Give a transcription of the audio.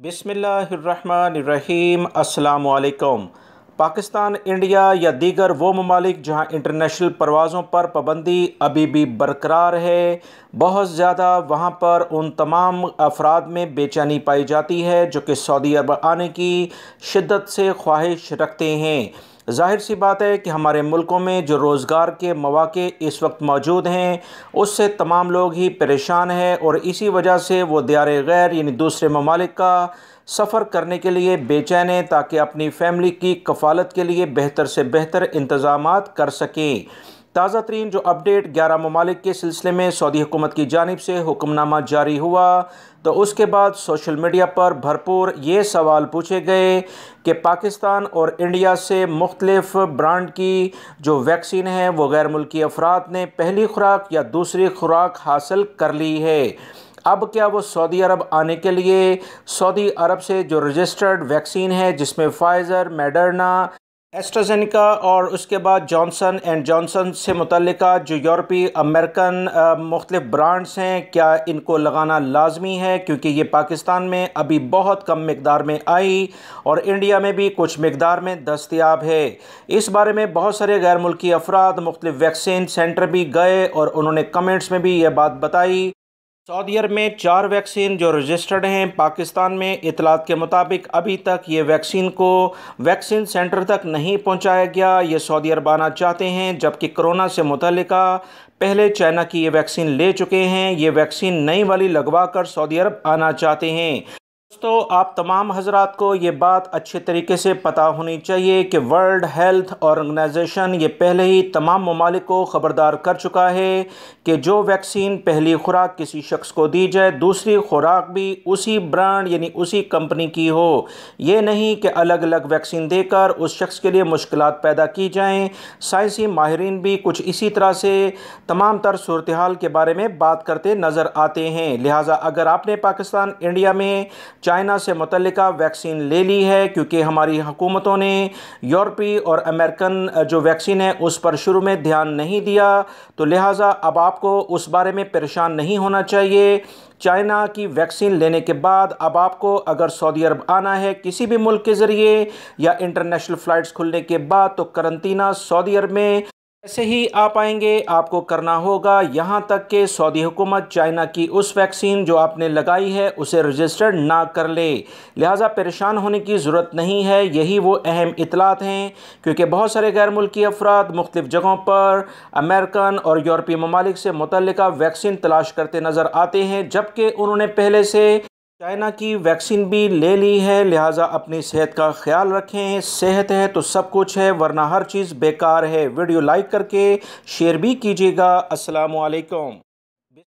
बिस्मिल्लाहिर्रहमानिर्रहीम। अस्सलामु अलैकुम। पाकिस्तान, इंडिया या दीगर वो ममालिक जहां इंटरनेशनल परवाज़ों पर पाबंदी अभी भी बरकरार है, बहुत ज़्यादा वहां पर उन तमाम अफराद में बेचैनी पाई जाती है जो कि सऊदी अरब आने की शिद्दत से ख्वाहिश रखते हैं। ज़ाहिर सी बात है कि हमारे मुल्कों में जो रोज़गार के मौक़े इस वक्त मौजूद हैं उससे तमाम लोग ही परेशान हैं और इसी वजह से वो दियारे गैर यानी दूसरे ममालिक का सफ़र करने के लिए बेचैन हैं ताकि अपनी फ़ैमिली की कफ़ालत के लिए बेहतर से बेहतर इंतज़ामात कर सकें। ताज़ा तरीन जो अपडेट 11 ममालिक के सिलसिले में सऊदी हुकूमत की जानिब से हुक्मनामा जारी हुआ तो उसके बाद सोशल मीडिया पर भरपूर ये सवाल पूछे गए कि पाकिस्तान और इंडिया से मुख्तलिफ़ ब्रांड की जो वैक्सीन है वो गैर मुल्की अफराद ने पहली खुराक या दूसरी खुराक हासिल कर ली है। अब क्या वो सऊदी अरब आने के लिए सऊदी अरब से जो रजिस्टर्ड वैक्सीन है जिसमें फाइज़र, मॉडर्ना, एस्ट्राजेनेका और उसके बाद जॉनसन एंड जॉनसन से मुतल्लिका जो यूरोपीय अमेरिकन मुख्तलिफ ब्रांड्स हैं, क्या इनको लगाना लाजमी है? क्योंकि ये पाकिस्तान में अभी बहुत कम मिकदार में आई और इंडिया में भी कुछ मिकदार में दस्तयाब है। इस बारे में बहुत सारे गैर मुल्की अफराद मुख्तलिफ वैक्सीन सेंटर भी गए और उन्होंने कमेंट्स में भी ये बात बताई। सऊदी अरब में 4 वैक्सीन जो रजिस्टर्ड हैं, पाकिस्तान में इतलात के मुताबिक अभी तक ये वैक्सीन को वैक्सीन सेंटर तक नहीं पहुंचाया गया। ये सऊदी अरब आना चाहते हैं जबकि कोरोना से मुतल्लिका पहले चाइना की ये वैक्सीन ले चुके हैं। ये वैक्सीन नई वाली लगवा कर सऊदी अरब आना चाहते हैं। दोस्तों, आप तमाम हजरात को ये बात अच्छे तरीके से पता होनी चाहिए कि वर्ल्ड हेल्थ ऑर्गेनाइजेशन ये पहले ही तमाम ममालिक को ख़बरदार कर चुका है कि जो वैक्सीन पहली खुराक किसी शख्स को दी जाए, दूसरी खुराक भी उसी ब्रांड यानी उसी कंपनी की हो। ये नहीं कि अलग अलग वैक्सीन देकर उस शख्स के लिए मुश्किलात पैदा की जाएँ। साइंसी माहिरीन भी कुछ इसी तरह से तमाम तर सूरत हाल के बारे में बात करते नज़र आते हैं। लिहाजा अगर आपने पाकिस्तान, इंडिया में चाइना से मुतल्लिका वैक्सीन ले ली है, क्योंकि हमारी हुकूमतों ने यूरोपीय और अमेरिकन जो वैक्सीन है उस पर शुरू में ध्यान नहीं दिया, तो लिहाजा अब आपको उस बारे में परेशान नहीं होना चाहिए। चाइना की वैक्सीन लेने के बाद अब आपको अगर सऊदी अरब आना है किसी भी मुल्क के ज़रिए या इंटरनेशनल फ़्लाइट्स खुलने के बाद, तो करंतना सऊदी अरब में ऐसे ही आप आएंगे आपको करना होगा, यहाँ तक कि सऊदी हुकूमत चाइना की उस वैक्सीन जो आपने लगाई है उसे रजिस्टर्ड ना कर ले। लिहाजा परेशान होने की ज़रूरत नहीं है। यही वो अहम इतलात हैं, क्योंकि बहुत सारे गैर मुल्की अफराद मुख्तलिफ़ जगहों पर अमेरिकन और यूरोपीय ममालिक से मुतल्लिका वैक्सीन तलाश करते नज़र आते हैं, जबकि उन्होंने पहले से चाइना की वैक्सीन भी ले ली है। लिहाजा अपनी सेहत का ख्याल रखें। सेहत है तो सब कुछ है, वरना हर चीज़ बेकार है। वीडियो लाइक करके शेयर भी कीजिएगा। अस्सलामु अलैकुम।